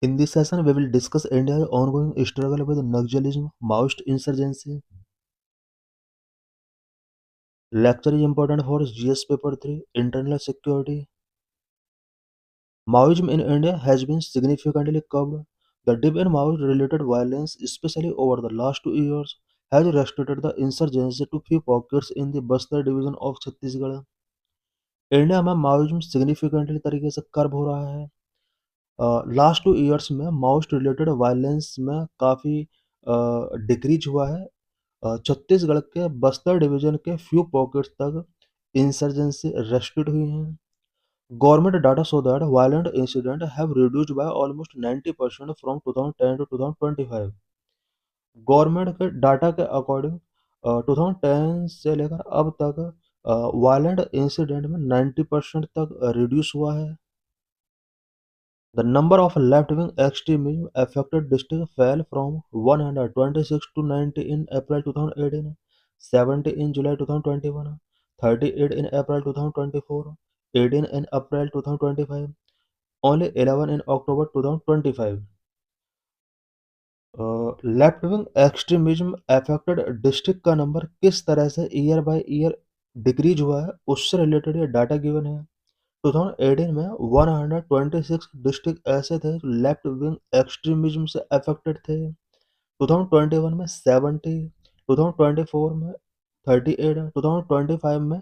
In this session, we will discuss India's ongoing struggle with Naxalism, Maoist insurgency. Lecture is important for GS Paper 3, Internal Security. Maoism in India has been significantly curbed. The dip in Maoist-related violence, especially over the last 2 years, has restricted the insurgency to few pockets in the Bastar division of Chhattisgarh. India में Maoism significantly तरीके से curb हो रहा है। Last 2 years में Maoist related violence में काफ़ी decrease हुआ है। छत्तीसगढ़ के बस्तर डिवीजन के फ्यू पॉकेट्स तक इंसर्जेंसी रेस्ट्रिक्ट हुई हैं। Government data show that violent incident have reduced by almost 90% from 2010 to 2025। Government के डाटा के अकॉर्डिंग 2010 से लेकर अब तक वायलेंट इंसिडेंट में 90% तक रिड्यूस हुआ है। The number of left-wing extremism affected districts fell from 126 to 90 in April 2018, 70 in July 2021, 38 in April 2024, 18 in April 2025, only 11 in October 2025. Left wing extremism affected district का नंबर किस तरह से ईयर बाय ईयर डिक्रीज हुआ है उससे related ये data given है। 2018 में 126 डिस्ट्रिक्ट ऐसे थे जो लेफ्ट विंग एक्सट्रीमिज्म से अफेक्टेड थे। 2021 में 70, 2024 में 38, 2025 में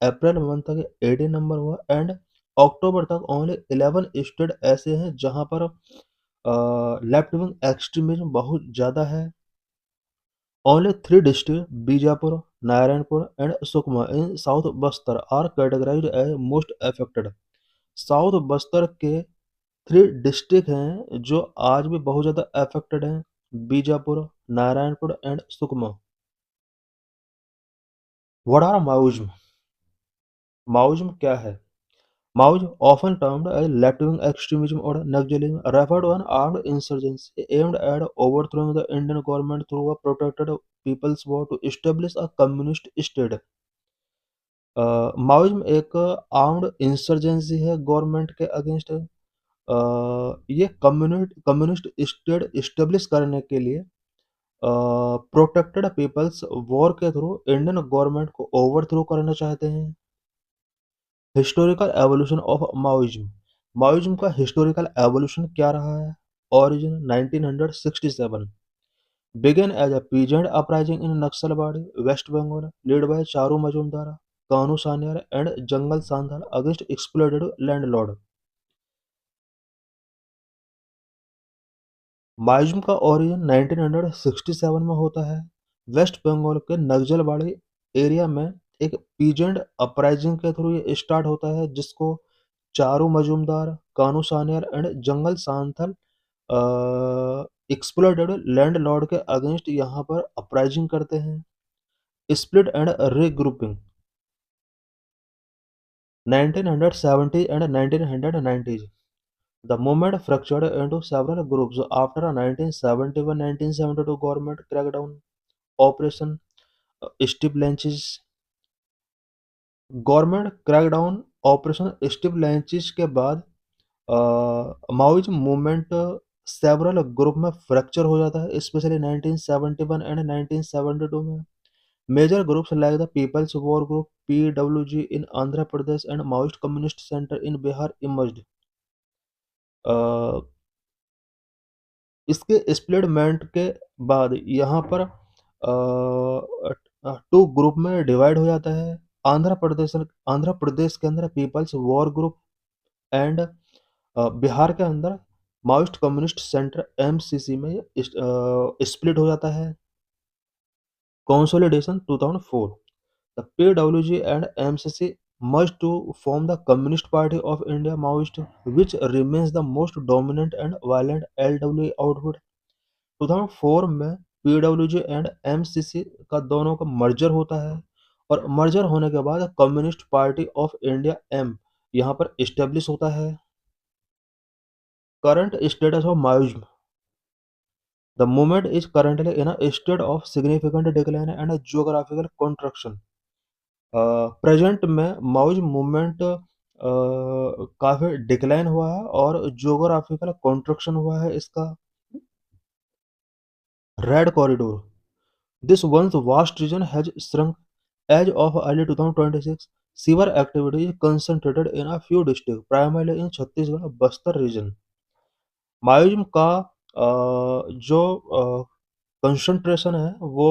अप्रैल मंथ तक 18 नंबर हुआ एंड अक्टूबर तक ओनली 11 स्टेट ऐसे हैं जहां पर लेफ्ट विंग एक्सट्रीमिज्म बहुत ज़्यादा है। Only three districts, Bijapur, Narayanpur, and Sukma in South Bastar are categorized as most affected. South Bastar के 3 डिस्ट्रिक्ट हैं जो आज भी बहुत ज़्यादा अफेक्टेड हैं, Bijapur, Narayanpur and Sukma. What are Maoism? Maoism क्या है? Maoism, often termed as left-wing extremism or Naxalism, referred to an armed insurgency aimed at overthrowing the Indian government through a protracted people's war to establish a communist state. Maoism एक armed insurgency है government के against. ये communist state establish करने के लिए protected peoples war के through Indian government को overthrow करना चाहते हैं। Historical evolution of Maoism. Maoism का हिस्टोरिकल एवोल्यूशन क्या रहा है? Origin 1967, began as a peasant uprising in Naxalbari, West Bengal, led by Charu Majumdar, Kanu Sanyal, and Jangal Sandhal against exploited landlord. Maoism का origin 1967 में होता है। Waste Bengal के Naxalbari area में एक पीजेंट अपराइजिंग के थ्रू ये स्टार्ट होता है जिसको Charu Majumdar, Kanu Sanyal and Jangal Santhal exploited landlord के अगेंस्ट यहाँ पर अपराइजिंग करते हैं। Split and regrouping 1970 and 1990s. The movement fractured into several groups after a 1971-1972 government crackdown. Operation Steve Lynch's government crackdown operation Steve Lynch's के बाद माओइज्म मूवमेंट सेवरल ग्रुप में fracture हो जाता है, स्पेशली 1971 एंड 1972 में। Major groups like the people's war group PWG in Andhra Pradesh and Maoist communist centre in Bihar emerged. इसके splitment के बाद यहाँ पर टू ग्रुप में डिवाइड हो जाता है। आंध्र प्रदेश के अंदर People's war Group and Bihar के अंदर माओइस्ट कम्युनिस्ट सेंटर एमसीसी में स्प्लिट हो जाता है। Consolidation 2004, the PWG and MCC merged to form the Communist Party of India Maoist, which remains the most dominant and violent LWA outfit। 2004 में PWG and MCC का दोनों का merger होता है और मर्जर होने के बाद Communist Party of India M यहाँ पर इस्टेब्लिश होता है। Current status of Maoism. The movement is currently in a state of significant decline and a geographical contraction। Present में माओइज्म मूवमेंट काफ़ी डिक्लाइन हुआ है और ज्योग्राफिकल कॉन्ट्रैक्शन हुआ है इसका। Red corridor, this once vast region has shrunk. As of early 2026, sewer activity is concentrated in a few districts, primarily in Chhattisgarh Bastar region. Maoism का जो कंसंट्रेशन है वो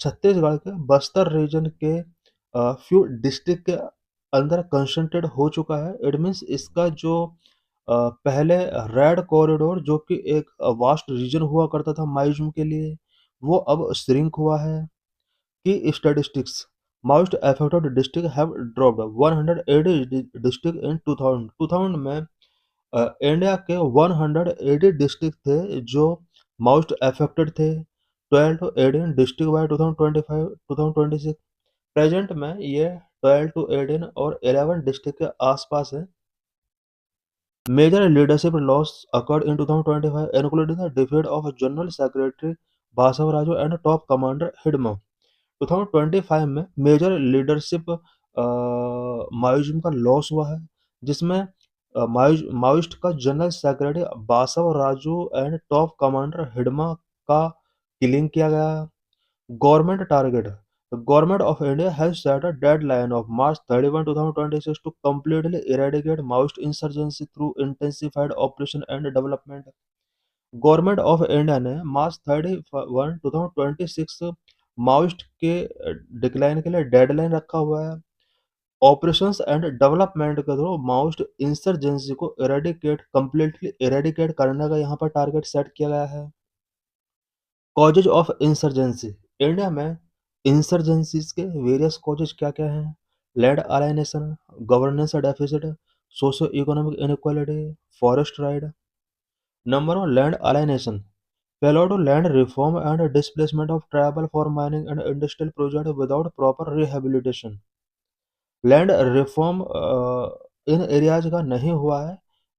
छत्तीसगढ़ के बस्तर रीजन के फ्यू डिस्ट्रिक्ट के अंदर कंसंट्रेट हो चुका है। इट मीन्स इसका जो पहले रेड कॉरिडोर जो कि एक वास्ट रीजन हुआ करता था मायोज्म के लिए, वो अब श्रिंक हुआ है। Key statistics: most affected districts have dropped 180 district in 2000। 2000 में इंडिया के 180 डिस्ट्रिक्ट थे जो मोस्ट अफेक्टेड थे। 12 टू 18 डिस्ट्रिक्ट बाय 2025 2026। प्रेजेंट में ये 12 टू 18 और 11 डिस्ट्रिक्ट के आसपास है। Major leadership loss occurred in 2025, including the defeat of General Secretary Basavaraju and Top Commander Hidma। 2025 में मेजर लीडरशिप माओइज्म का लॉस हुआ है, जिसमें माओइस्ट का general secretary Basava Raju and top commander Hidma का किलिंग किया गया है। Government target: The government of India has set a deadline of March 31, 2026 to completely eradicate Maoist insurgency through intensified operation and development। Government of India ने मार्च 31, 2026 Maoist के decline के लिए deadline रखा हुआ है। ऑपरेशंस एंड डेवलपमेंट के through Maoist insurgency को completely eradicate करने का यहाँ पर टारगेट सेट किया गया है। कॉजेज ऑफ इंसर्जेंसी: इंडिया में इंसर्जेंसीज के वेरियस कॉजेज क्या क्या हैं? Land alienation, governance deficit, socio economic inequality, forest right. Number one, land alienation: failure to land reform and displacement of tribal for mining and industrial projects without proper rehabilitation। Land reform in areas का नहीं हुआ है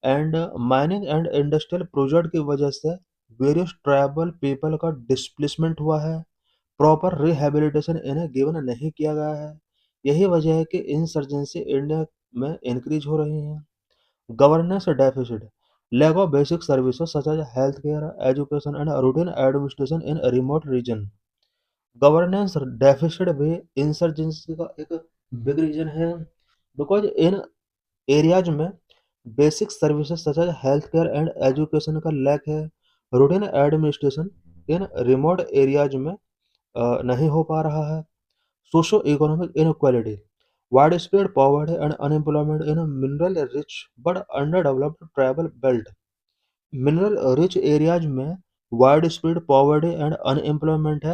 and mining and industrial project की वजह से various tribal people का displacement हुआ है। प्रॉपर रिहेबिलिटेशन इन्हें गिवन नहीं किया गया है। यही वजह है कि इंसर्जेंसी इंडिया में इंक्रीज हो रही है। Governance deficit: lack of basic services such as healthcare, education and routine administration in a remote region। Governance deficit भी इंसर्जेंसी का एक बिग रीजन है, बिकॉज इन एरियाज में basic services such as health care and education का lack है। Routine administration in remote areas में नहीं हो पा रहा है। Socio economic inequality: wide spread poverty and unemployment in mineral rich but under developed tribal belt. Mineral rich areas में wide spread poverty and unemployment है।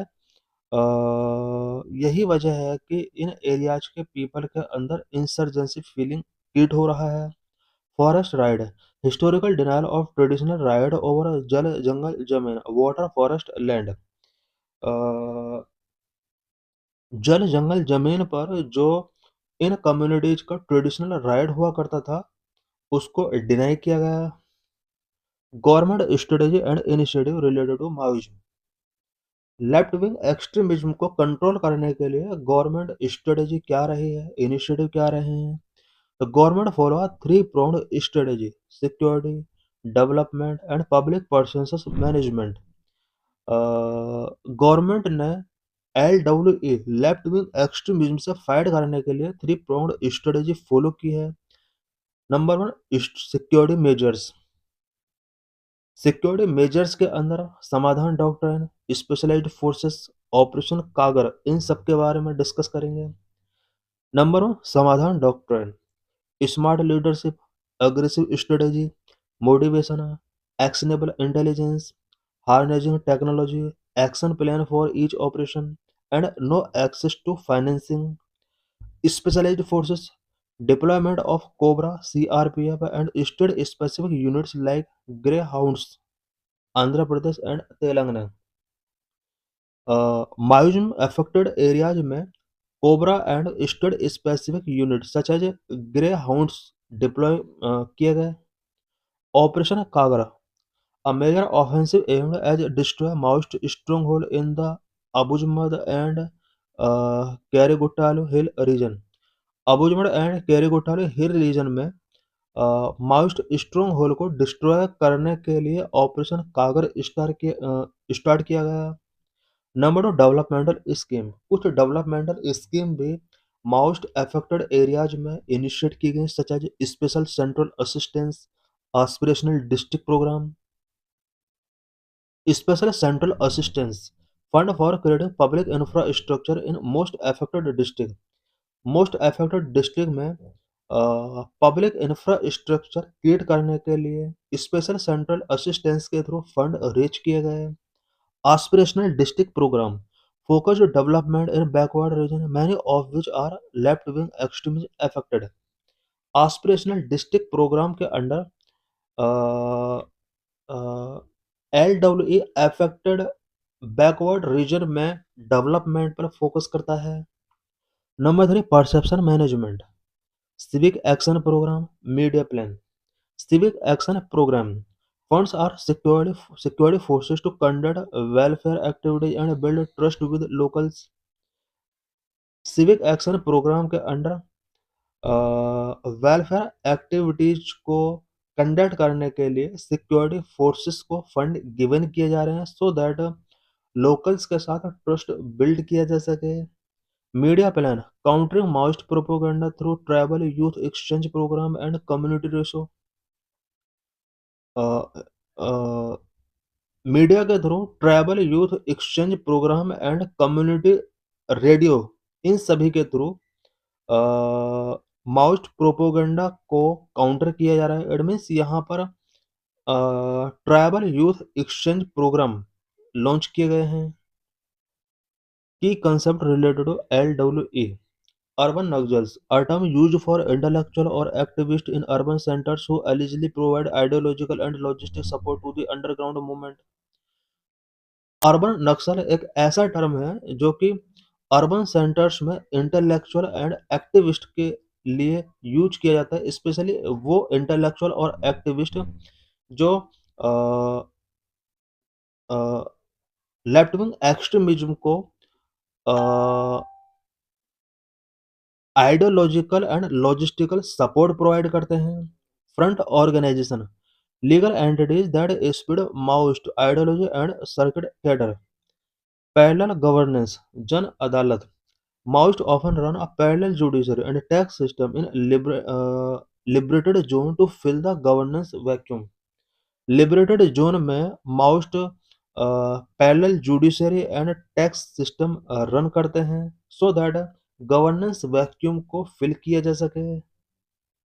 यही वजह है कि इन एरियाज के पीपल के अंदर इंसर्जेंसी फीलिंग क्रिएट हो रहा है। Forest right: historical denial of traditional right over जल जंगल जमीन वाटर फॉरेस्ट लैंड। जल जंगल जमीन पर जो इन कम्युनिटीज का ट्रेडिशनल राइट हुआ करता था उसको डिनाई किया गया। Government strategy and initiative related to Maoism: left wing extremism को कंट्रोल करने के लिए गवर्नमेंट स्ट्रेटेजी क्या रही है, इनिशिएटिव क्या रहे हैं? The government follow a three-pronged strategy: security, development and public perceptions management। Government ने LWE लेफ्ट विंग एक्सट्रीमिज्म से फाइट करने के लिए थ्री प्रोंग्ड स्ट्रेटेजी फॉलो की है। Number one, security measures. Security measures के अंदर समाधान डॉक्ट्राइन, स्पेशलाइज्ड फोर्सेस, ऑपरेशन कागर, इन सब के बारे में डिस्कस करेंगे। Number one, Samadhan doctrine: smart leadership, aggressive strategy, motivation, actionable intelligence, harnessing technology, action plan for each operation and no access to financing. Specialised forces: deployment of Cobra, CRPF and state specific units like Greyhounds, Andhra Pradesh and Telangana. Maoism affected areas में Cobra and state specific unit such as Greyhounds deploy किए गए। Operation Kagar, a major offensive aimed at destroy Maoist stronghold in the Abujamad and Karigutalu Hill region। Abujhmarh and Karigutalu hill region में Maoist stronghold को destroy करने के लिए operation Kagar start किया गया। Number 2, developmental scheme. कुछ डेवलपमेंटल स्कीम भी माओइस्ट अफेक्टेड एरियाज में इनिशिएट की गई, such as special central assistance, aspirational district programme, special central assistance fund for creating public infrastructure in most affected district. Most affected district में public infrastructure create करने के लिए special central assistance के through fund raise किए गए। Aspirational district programme focused development in backward region, many of which are left-wing extremism affected। Aspirational district programme के under LWE affected backward region में development पर focus करता है। Number 3, perception management, civic action programme, media plan. Civic action program funds are security forces to conduct welfare activities and build trust with locals। civic action program के under welfare activities को conduct करने के लिए security forces को fund given किए जा रहे हैं, सो दैट लोकल्स के साथ ट्रस्ट बिल्ड किया जा सके। Media plan countering Maoist propaganda through tribal youth exchange programme and community radio. Media के through tribal youth exchange programme and community radio, इन सभी के थ्रू माओइस्ट प्रोपोगंडा को काउंटर किया जा रहा है। इट मीन्स यहाँ पर tribal youth exchange programme launch किए गए हैं। Key concept related to LWE urban nugzels, a term used for intellectual or activists in urban centers who allegedly provide ideological and logistic support to the underground movement। Urban Naxal एक ऐसा term है जो कि urban centres में intellectual and activist के लिए use किया जाता है, स्पेशली वो इंटेलेक्चुअल और एक्टिविस्ट जो लेफ्ट विंग एक्सट्रीमिज्म को ideological and logistical support provide करते हैं। Front organisation legal entities that spread Maoist ideology and circuit cadre. Parallel governance जन अदालत Maoist often run a parallel judiciary and tax system in liberated zone to fill the governance vacuum। Liberated zone में Maoist parallel judiciary and tax system run करते हैं, so that governance vacuum को fill किया जा सके।